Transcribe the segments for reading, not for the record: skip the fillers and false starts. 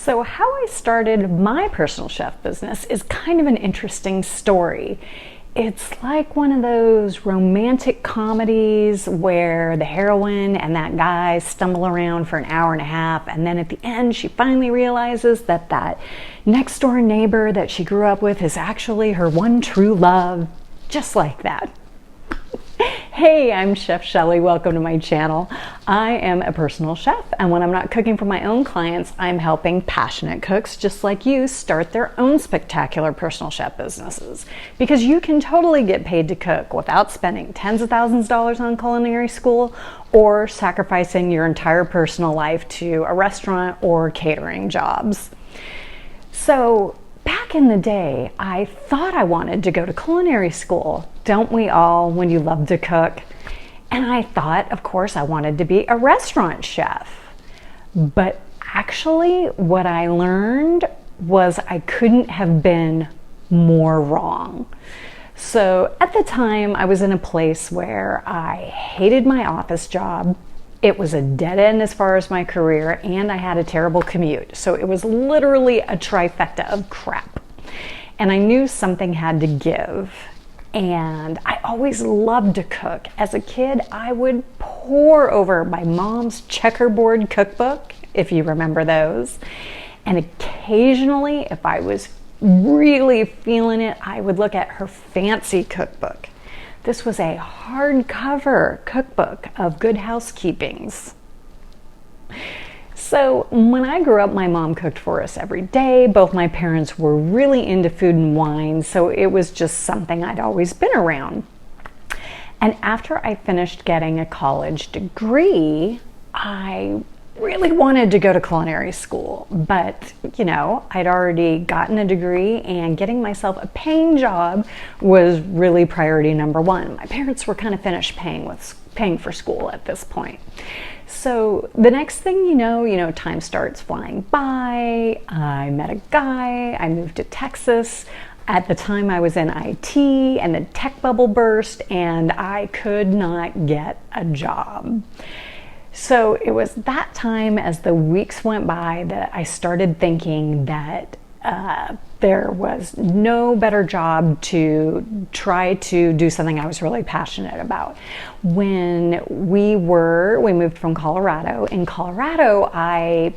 So how I started my personal chef business is kind of an interesting story. It's like one of those romantic comedies where the heroine and that guy stumble around for an hour and a half, and then at the end she finally realizes that that next door neighbor that she grew up with is actually her one true love. Just like that. Hey, I'm Chef Shelley. Welcome to my channel. I am a personal chef, and when I'm not cooking for my own clients, I'm helping passionate cooks just like you start their own spectacular personal chef businesses. Because you can totally get paid to cook without spending tens of thousands of dollars on culinary school or sacrificing your entire personal life to a restaurant or catering jobs. So, back in the day, I thought I wanted to go to culinary school. Don't we all, when you love to cook? And I thought, of course, I wanted to be a restaurant chef. But actually, what I learned was I couldn't have been more wrong. So at the time, I was in a place where I hated my office job. It was a dead end as far as my career, and I had a terrible commute. So it was literally a trifecta of crap. And I knew something had to give. And I always loved to cook. As a kid, I would pore over my mom's checkerboard cookbook, if you remember those. And occasionally, if I was really feeling it, I would look at her fancy cookbook. This was a hardcover cookbook of good housekeepings. So when I grew up, my mom cooked for us every day. Both my parents were really into food and wine, so it was just something I'd always been around. And after I finished getting a college degree, I really wanted to go to culinary school, but I'd already gotten a degree, and getting myself a paying job was really priority number one. My parents were kind of finished paying for school at this point. So the next thing you know, time starts flying by. I met a guy, I moved to Texas. At the time I was in IT, and the tech bubble burst, and I could not get a job. So it was that time, as the weeks went by, that I started thinking that there was no better job to try to do something I was really passionate about. When we moved from Colorado. In Colorado,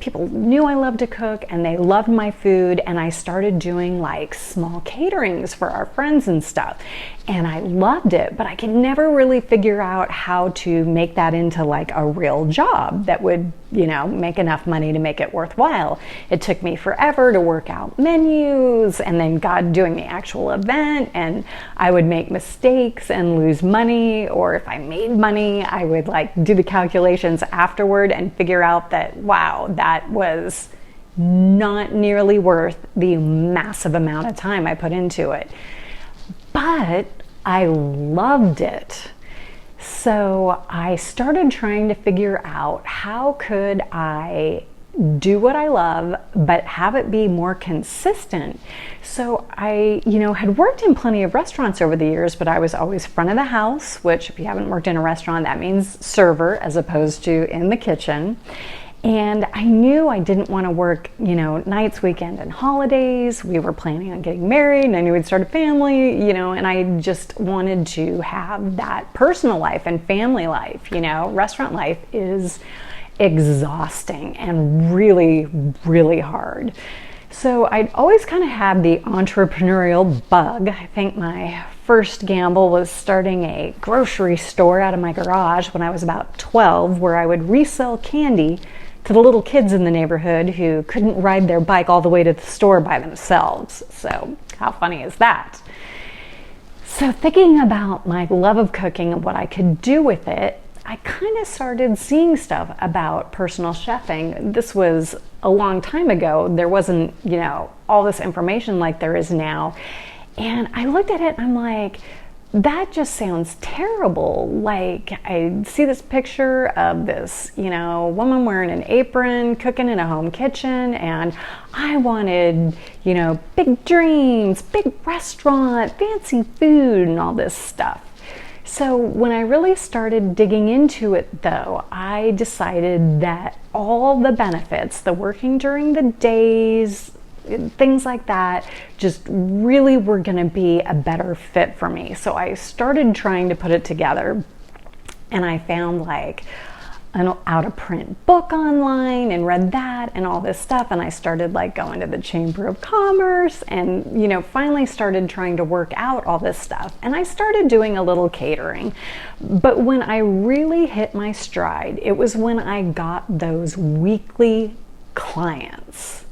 people knew I loved to cook, and they loved my food, and I started doing like small caterings for our friends and stuff. And I loved it, but I could never really figure out how to make that into like a real job that would, make enough money to make it worthwhile. It took me forever to work out menus, and then doing the actual event, and I would make mistakes and lose money, or if I made money, I would do the calculations afterward and figure out that, wow, that was not nearly worth the massive amount of time I put into it. But I loved it. So I started trying to figure out how could I do what I love, but have it be more consistent. So I, had worked in plenty of restaurants over the years, but I was always front of the house, which if you haven't worked in a restaurant, that means server as opposed to in the kitchen. And I knew I didn't want to work, nights, weekends, and holidays. We were planning on getting married, and I knew we'd start a family, and I just wanted to have that personal life and family life. Restaurant life is exhausting and really, really hard. So I'd always kind of had the entrepreneurial bug. I think my first gamble was starting a grocery store out of my garage when I was about 12, where I would resell candy to the little kids in the neighborhood who couldn't ride their bike all the way to the store by themselves. So how funny is that? So thinking about my love of cooking and what I could do with it, I kind of started seeing stuff about personal chefing. This was a long time ago. There wasn't, all this information like there is now. And I looked at it and I'm like, that just sounds terrible. Like, I see this picture of this, woman wearing an apron, cooking in a home kitchen, and I wanted, big dreams, big restaurant, fancy food, and all this stuff. So when I really started digging into it though, I decided that all the benefits, the working during the days, things like that, just really were gonna be a better fit for me. So I started trying to put it together, and I found like an out of print book online and read that and all this stuff, and I started like going to the Chamber of Commerce and finally started trying to work out all this stuff, and I started doing a little catering. But when I really hit my stride, it was when I got those weekly clients.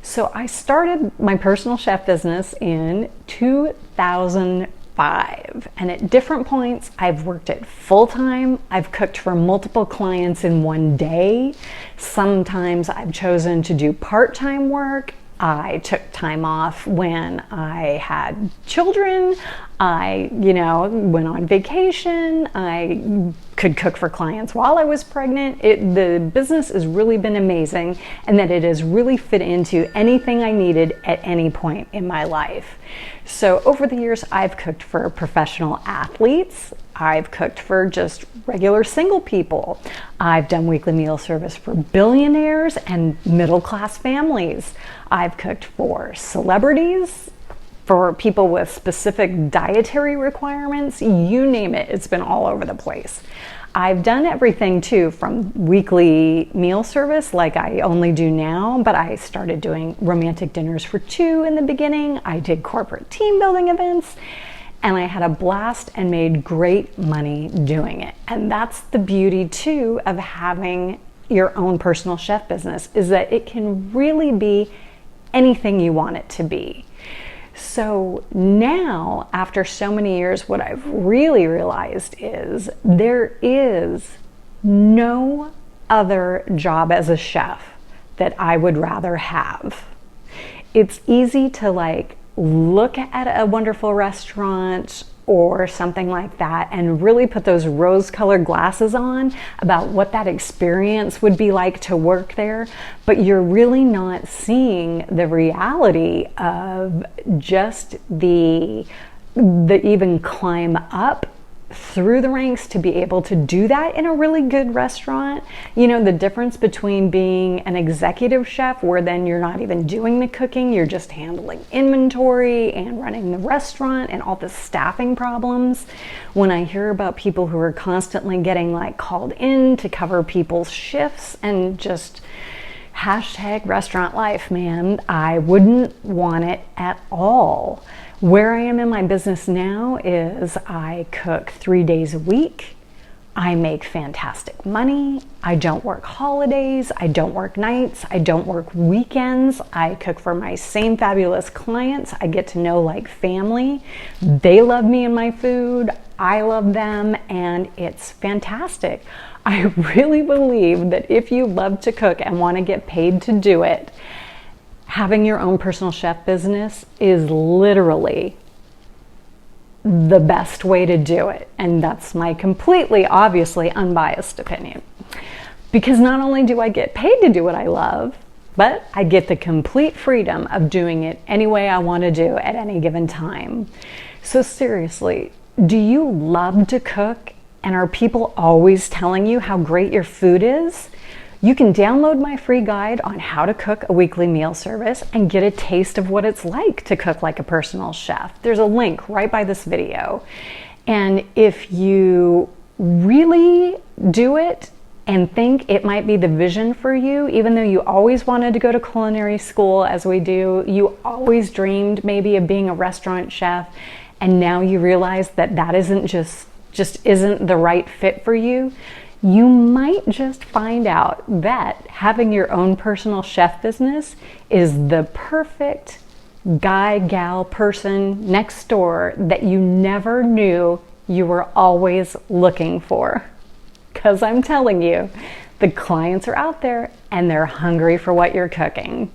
So I started my personal chef business in 2005, and at different points I've worked it full-time. I've cooked for multiple clients in one day. Sometimes I've chosen to do part-time work. I took time off when I had children. I, went on vacation. I could cook for clients while I was pregnant. The business has really been amazing, and that it has really fit into anything I needed at any point in my life. So over the years, I've cooked for professional athletes. I've cooked for just regular single people. I've done weekly meal service for billionaires and middle-class families. I've cooked for celebrities, for people with specific dietary requirements, you name it, it's been all over the place. I've done everything too, from weekly meal service like I only do now, but I started doing romantic dinners for two in the beginning. I did corporate team building events, and I had a blast and made great money doing it. And that's the beauty too of having your own personal chef business, is that it can really be anything you want it to be. So now, after so many years, what I've really realized is there is no other job as a chef that I would rather have. It's easy to like look at a wonderful restaurant or something like that and really put those rose-colored glasses on about what that experience would be like to work there, but you're really not seeing the reality of just the even climb up through the ranks to be able to do that in a really good restaurant. The difference between being an executive chef, where then you're not even doing the cooking, you're just handling inventory and running the restaurant and all the staffing problems. When I hear about people who are constantly getting like called in to cover people's shifts and just hashtag restaurant life, man, I wouldn't want it at all. Where I am in my business now is I cook 3 days a week. I make fantastic money. I don't work holidays. I don't work nights. I don't work weekends. I cook for my same fabulous clients. I get to know like family. They love me and my food. I love them, and it's fantastic. I really believe that if you love to cook and want to get paid to do it, having your own personal chef business is literally the best way to do it. And that's my completely, obviously unbiased opinion. Because not only do I get paid to do what I love, but I get the complete freedom of doing it any way I want to do at any given time. So seriously, do you love to cook, and are people always telling you how great your food is? You can download my free guide on how to cook a weekly meal service and get a taste of what it's like to cook like a personal chef. There's a link right by this video. And if you really do it and think it might be the vision for you, even though you always wanted to go to culinary school as we do, you always dreamed maybe of being a restaurant chef, and now you realize that that isn't just isn't the right fit for you, you might just find out that having your own personal chef business is the perfect guy, gal, person next door that you never knew you were always looking for. Because I'm telling you, the clients are out there and they're hungry for what you're cooking.